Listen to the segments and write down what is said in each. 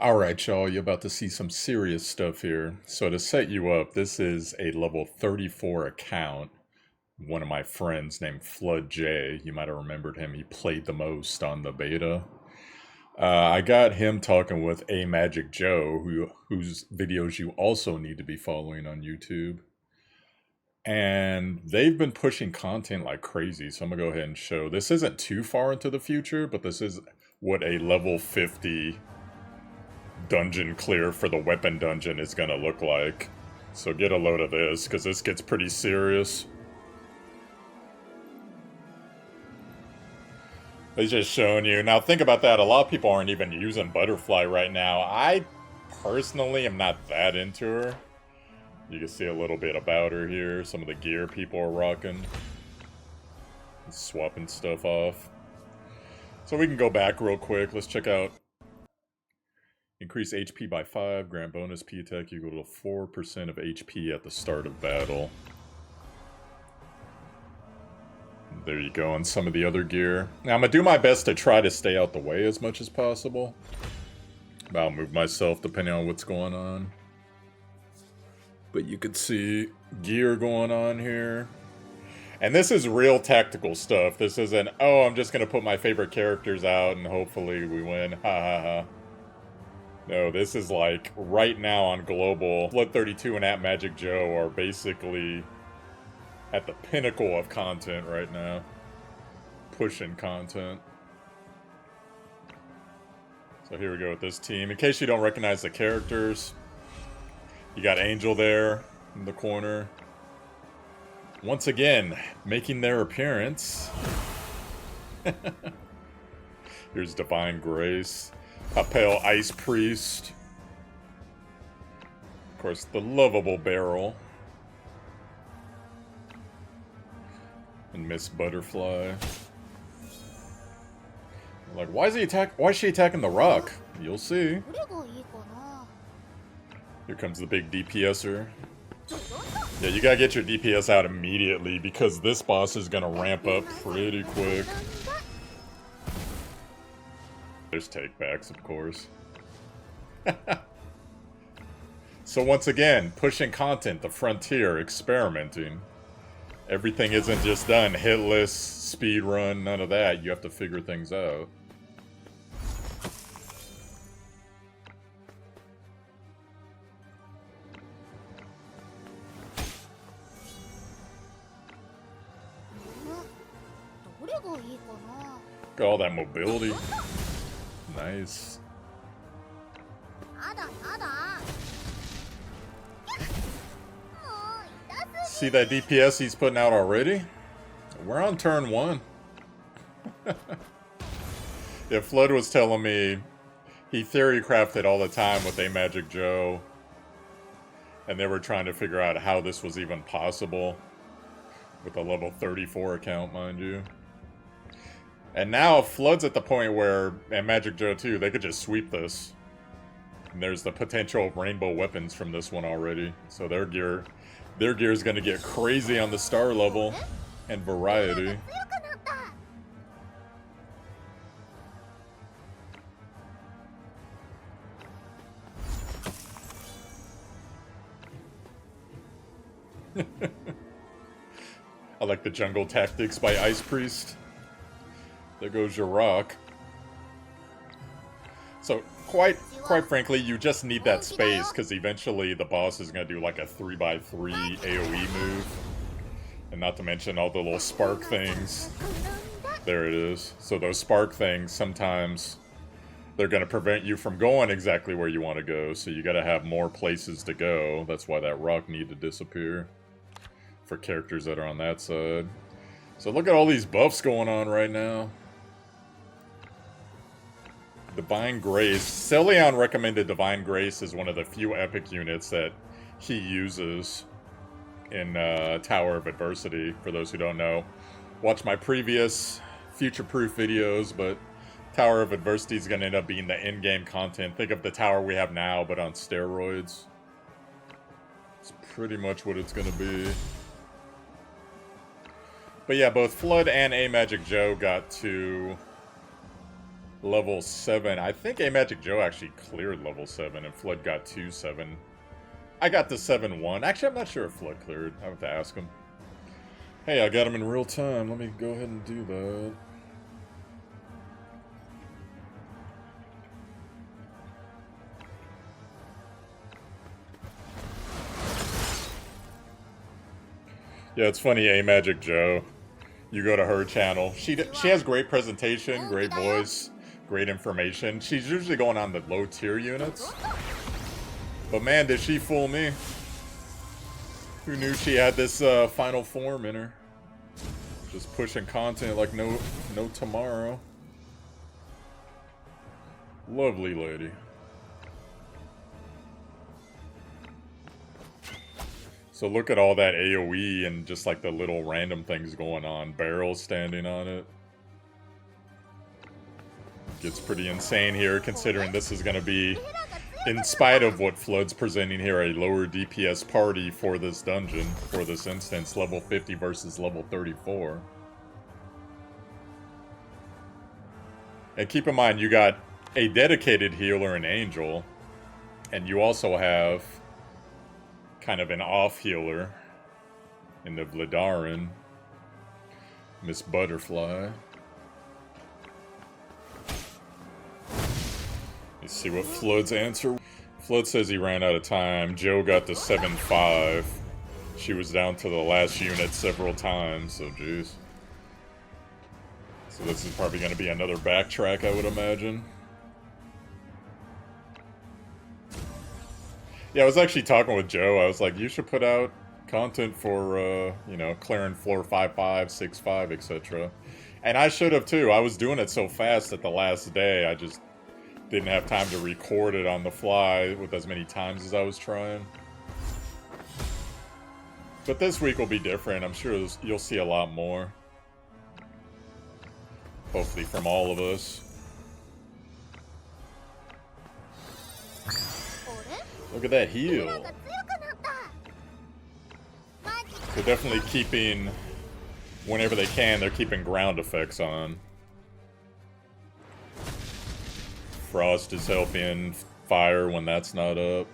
Alright, y'all, you're about to see some serious stuff here. So to set you up, this is a level 34 account. One of my friends named Flood J, you might have remembered him, he played the most on the beta. I got him talking with A Magic Joe, whose videos you also need to be following on YouTube. And they've been pushing content like crazy, so I'm gonna go ahead and show. This isn't too far into the future, but this is what a level 50 dungeon clear for the weapon dungeon is gonna look like. So get a load of this, because this gets pretty serious. He's just showing you. Now think about that, a lot of people aren't even using Butterfly right now. I personally am not that into her. You can see a little bit about her here, some of the gear people are rocking. Swapping stuff off. So we can go back real quick, let's check out. Increase HP by 5, grant bonus P attack equal to 4% of HP at the start of battle. There you go, and some of the other gear. Now I'm gonna do my best to try to stay out the way as much as possible. I'll move myself depending on what's going on. But you can see gear going on here. And this is real tactical stuff. This isn't, oh, I'm just gonna put my favorite characters out and hopefully we win. Ha ha ha. No, this is like, right now on Global, Flood 32 and At Magic Joe are basically at the pinnacle of content right now. Pushing content. So here we go with this team. In case you don't recognize the characters, you got Angel there in the corner. Once again, making their appearance. Here's Divine Grace. A pale Ice Priest. Of course, the lovable Beryl. And Miss Butterfly. Like, why is she attacking the rock? You'll see. Here comes the big DPSer. Yeah, you gotta get your DPS out immediately because this boss is gonna ramp up pretty quick. There's takebacks, of course. So once again, pushing content, the frontier, experimenting. Everything isn't just done. Hitless, speed run, none of that. You have to figure things out. Got all that mobility. Nice. See that DPS he's putting out already? We're on turn 1. Yeah, Flood was telling me he theory crafted all the time with A Magic Joe. And they were trying to figure out how this was even possible. With a level 34 account, mind you. And now Flood's at the point where, and Magic Joe too, they could just sweep this. And there's the potential of rainbow weapons from this one already. So their gear is going to get crazy on the star level and variety. I like the jungle tactics by Ice Priest. There goes your rock. So, quite frankly, you just need that space, because eventually the boss is going to do like a 3x3 AoE move. And not to mention all the little spark things. There it is. So those spark things, sometimes they're going to prevent you from going exactly where you want to go. So you got to have more places to go. That's why that rock need to disappear. For characters that are on that side. So look at all these buffs going on right now. Divine Grace. Celion recommended Divine Grace as one of the few epic units that he uses in Tower of Adversity, for those who don't know. Watch my previous future-proof videos, but Tower of Adversity is going to end up being the in-game content. Think of the tower we have now, but on steroids. It's pretty much what it's going to be. But yeah, both Flood and A Magic Joe got to Level 7. I think A Magic Joe actually cleared level 7 and Flood got 2-7. I got the 7-1. Actually, I'm not sure if Flood cleared. I have to ask him. Hey, I got him in real time. Let me go ahead and do that. Yeah, it's funny, A Magic Joe. You go to her channel. She has great presentation, great voice, great information. She's usually going on the low tier units. But man, did she fool me. Who knew she had this final form in her? Just pushing content like no tomorrow. Lovely lady. So look at all that AoE and just like the little random things going on. Barrels standing on it. Gets pretty insane here considering this is going to be, in spite of what Flood's presenting here, a lower DPS party for this dungeon, for this instance, level 50 versus level 34. And keep in mind, you got a dedicated healer and Angel, and you also have kind of an off healer in the Vladarin, Miss Butterfly. Let's see what Flood's answer. Flood says he ran out of time. Joe got the 7-5. She was down to the last unit several times, so jeez. So this is probably going to be another backtrack, I would imagine. Yeah, I was actually talking with Joe. I was like, you should put out content for, you know, clearing floor 5-5, 6-5, etc. And I should have too. I was doing it so fast at the last day, I just didn't have time to record it on the fly with as many times as I was trying. But this week will be different. I'm sure you'll see a lot more. Hopefully from all of us. Look at that heal. They're definitely keeping, whenever they can, they're keeping ground effects on. Frost is helping fire when that's not up.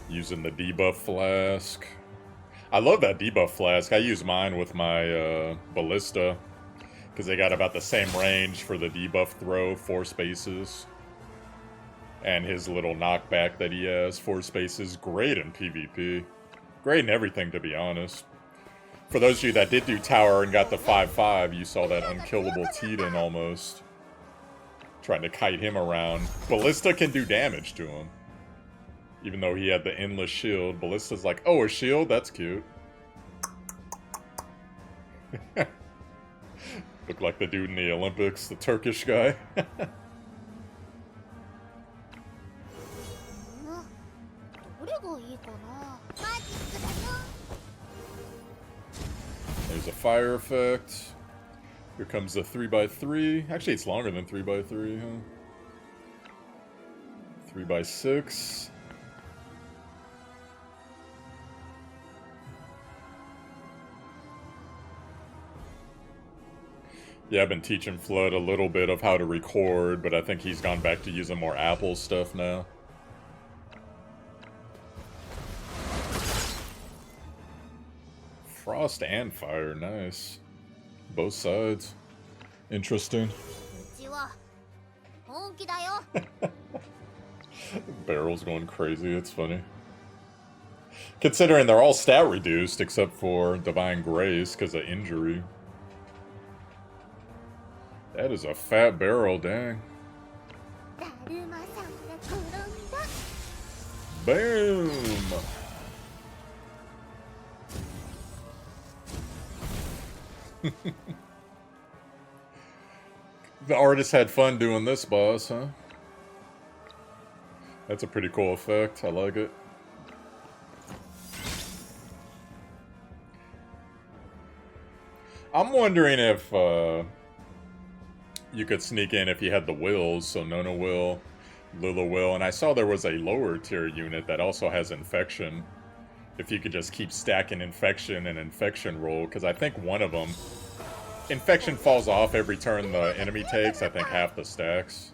Using the debuff flask. I love that debuff flask. I use mine with my ballista because they got about the same range for the debuff throw, 4 spaces. And his little knockback that he has, 4 spaces. Great in PvP. Great in everything, to be honest. For those of you that did do tower and got the 5-5, you saw that unkillable Titan almost. Trying to kite him around. Ballista can do damage to him. Even though he had the endless shield. Ballista's like, oh, a shield? That's cute. Look like the dude in the Olympics, the Turkish guy. There's a fire effect. Here comes the 3x3. Actually, it's longer than 3x3, huh? 3x6. Yeah, I've been teaching Flood a little bit of how to record, but I think he's gone back to using more Apple stuff now. Frost and fire, nice. Both sides. Interesting. Barrel's going crazy, it's funny. Considering they're all stat reduced except for Divine Grace because of injury. That is a fat barrel, dang. Boom! The artist had fun doing this boss, huh? That's a pretty cool effect. I like it. I'm wondering if you could sneak in if you had the wills, so Nona will, Lila will, and I saw there was a lower tier unit that also has infection. If you could just keep stacking infection and infection roll, because I think one of them Infection falls off every turn the enemy takes, I think half the stacks.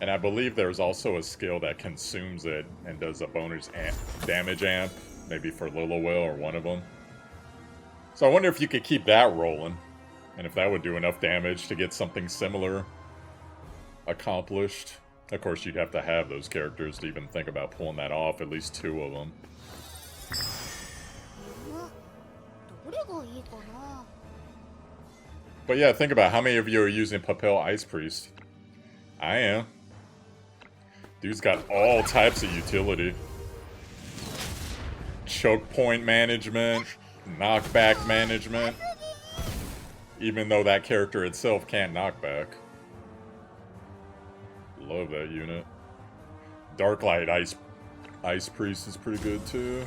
And I believe there's also a skill that consumes it and does a bonus damage amp, maybe for Lilywell or one of them. So I wonder if you could keep that rolling, and if that would do enough damage to get something similar accomplished. Of course, you'd have to have those characters to even think about pulling that off, at least 2 of them. But yeah, think about how many of you are using Papel Ice Priest. I am. Dude's got all types of utility. Choke point management, knockback management. Even though that character itself can't knock back. Love that unit. Darklight Ice Priest is pretty good too.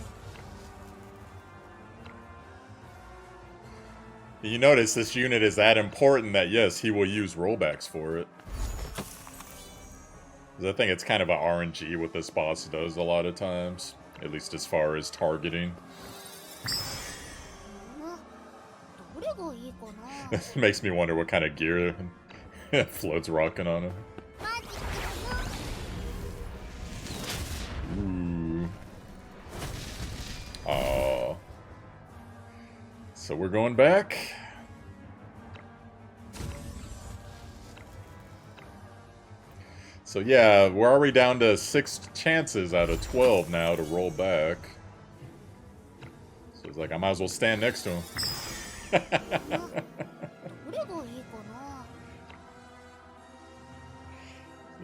You notice this unit is that important that yes, he will use rollbacks for it. I think it's kind of an RNG what this boss does a lot of times. At least as far as targeting. This makes me wonder what kind of gear Flood's rocking on him. Ooh. Aww. So we're going back. So yeah, we're already down to 6 chances out of 12 now to roll back. So it's like I might as well stand next to him.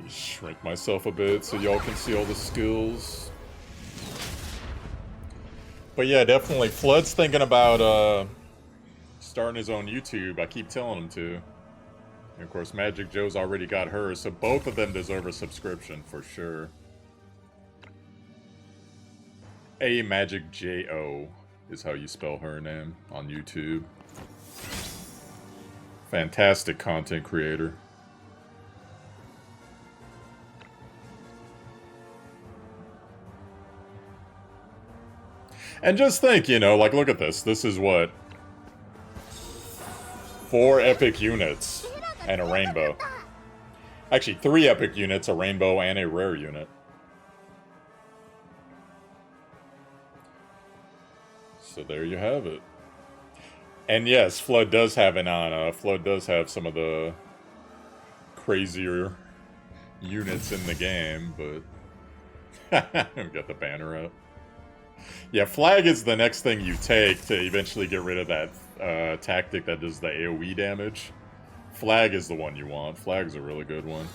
Shrink myself a bit so y'all can see all the skills. But yeah, definitely Flood's thinking about starting his own YouTube. I keep telling him to. And of course, Magic Joe's already got hers, so both of them deserve a subscription for sure. A Magic J-O is how you spell her name on YouTube. Fantastic content creator. And just think, you know, like look at this. This is what? 4 epic units and a rainbow. Actually, 3 epic units, a rainbow, and a rare unit. So there you have it. And yes, Flood does have an Ana. Flood does have some of the crazier units in the game, but we've got the banner up. Yeah, Flag is the next thing you take to eventually get rid of that tactic that does the AoE damage. Flag is the one you want. Flag's a really good one.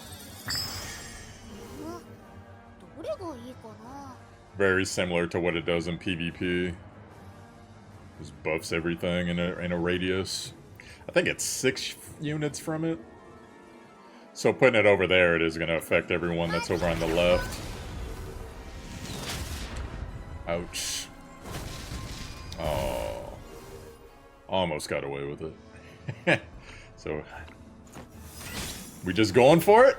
Very similar to what it does in PvP. Just buffs everything in a radius. I think it's 6 units from it. So putting it over there, it is going to affect everyone that's over on the left. Ouch. Oh. Almost got away with it. So, we just going for it?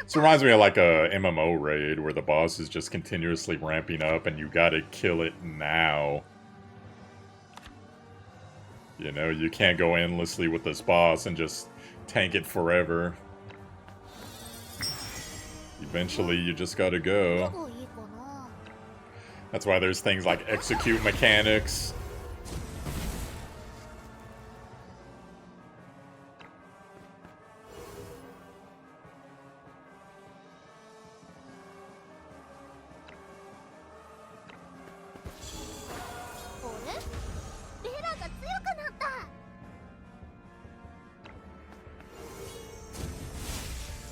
This reminds me of like a MMO raid where the boss is just continuously ramping up and you gotta kill it now. You know, you can't go endlessly with this boss and just tank it forever. Eventually, you just gotta go. That's why there's things like execute mechanics.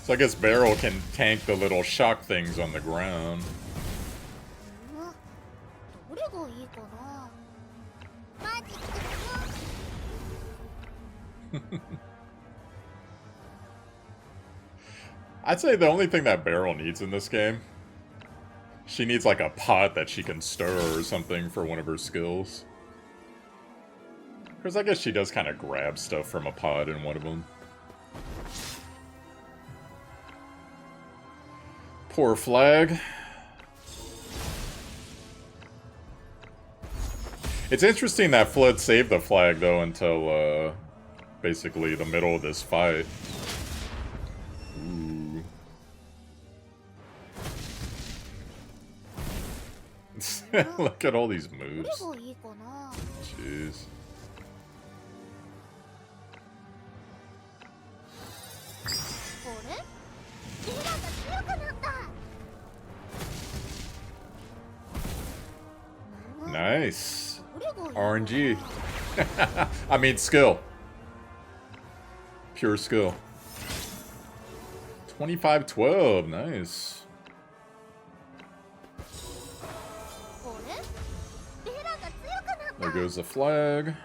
So I guess Barrel can tank the little shock things on the ground. I'd say the only thing that Barrel needs in this game, she needs like a pot that she can stir or something for one of her skills. Because I guess she does kind of grab stuff from a pot in one of them. Poor Flag. It's interesting that Flood saved the flag, though, until, basically the middle of this fight. Ooh. Look at all these moves. Jeez. Nice. RNG. I mean, skill. Pure skill. 25-12. Nice. There goes the flag.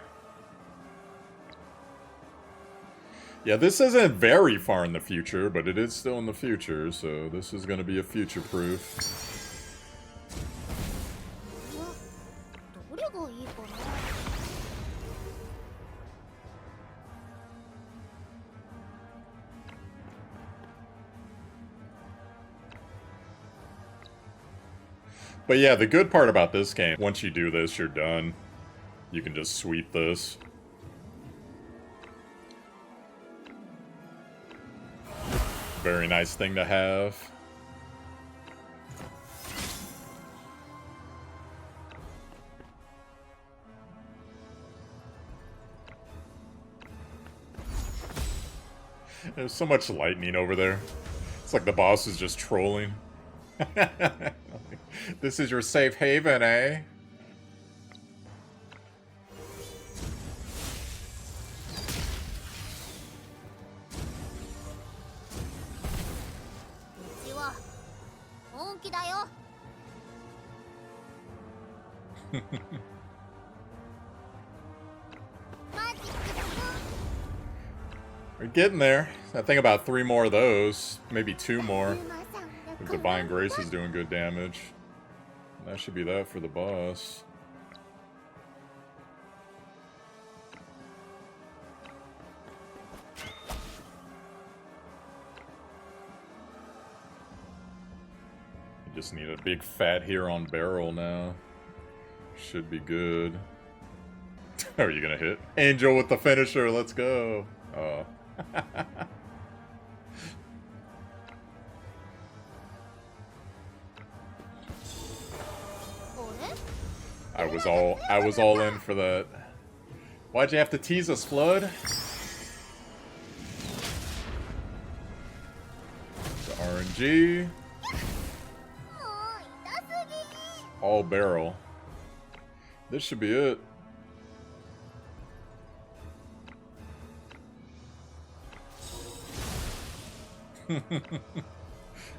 Yeah, this isn't very far in the future, but it is still in the future, so this is going to be a future-proof. But yeah, the good part about this game, once you do this, you're done. You can just sweep this. Very nice thing to have. There's so much lightning over there. It's like the boss is just trolling. This is your safe haven, eh? We're getting there. I think about 3 more of those, maybe 2 more. If Divine Grace is doing good damage. That should be that for the boss. You just need a big fat Huron barrel now. Should be good. Are you gonna hit? Angel with the finisher, let's go. Oh. I was all in for that. Why'd you have to tease us, Flood? The RNG. All barrel. This should be it.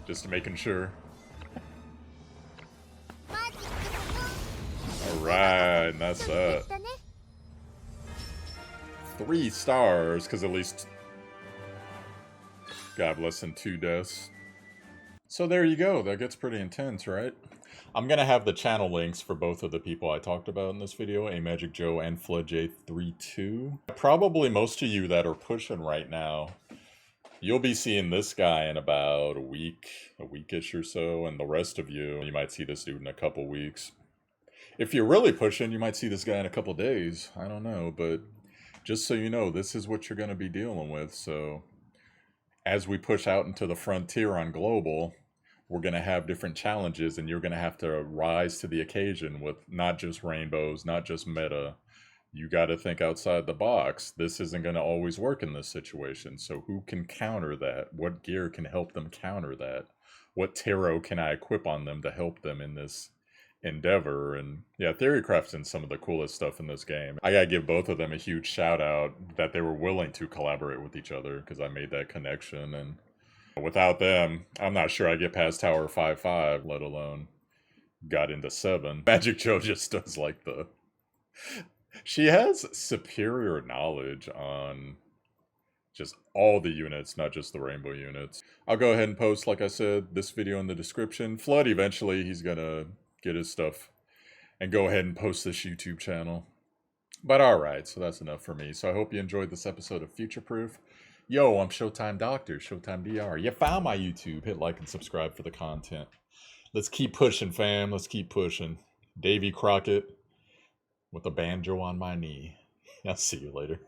Just making sure. Alright, that's that. 3 stars, because at least got less than 2 deaths. So there you go, that gets pretty intense, right? I'm gonna have the channel links for both of the people I talked about in this video, A Magic Joe and FloodJ32. Probably most of you that are pushing right now, you'll be seeing this guy in about a weekish or so, and the rest of you might see this dude in a couple weeks. If you're really pushing, you might see this guy in a couple days. I don't know, but just so you know, this is what you're going to be dealing with. So as we push out into the frontier on global, we're going to have different challenges, and you're going to have to rise to the occasion with not just rainbows, not just meta. You got to think outside the box. This isn't going to always work in this situation. So who can counter that? What gear can help them counter that? What tarot can I equip on them to help them in this endeavor? And yeah, Theorycraft's in some of the coolest stuff in this game. I gotta give both of them a huge shout out that they were willing to collaborate with each other, because I made that connection, and without them, I'm not sure I get past Tower 5-5, let alone got into 7. Magic Joe just does like the... She has superior knowledge on just all the units, not just the rainbow units. I'll go ahead and post, like I said, this video in the description. Flood, eventually, he's gonna get his stuff and go ahead and post this YouTube channel. But alright, so that's enough for me. So I hope you enjoyed this episode of Future Proof. Yo, I'm Showtime Doctor, Showtime DR. You found my YouTube. Hit like and subscribe for the content. Let's keep pushing, fam. Let's keep pushing. Davy Crockett, with a banjo on my knee. I'll see you later.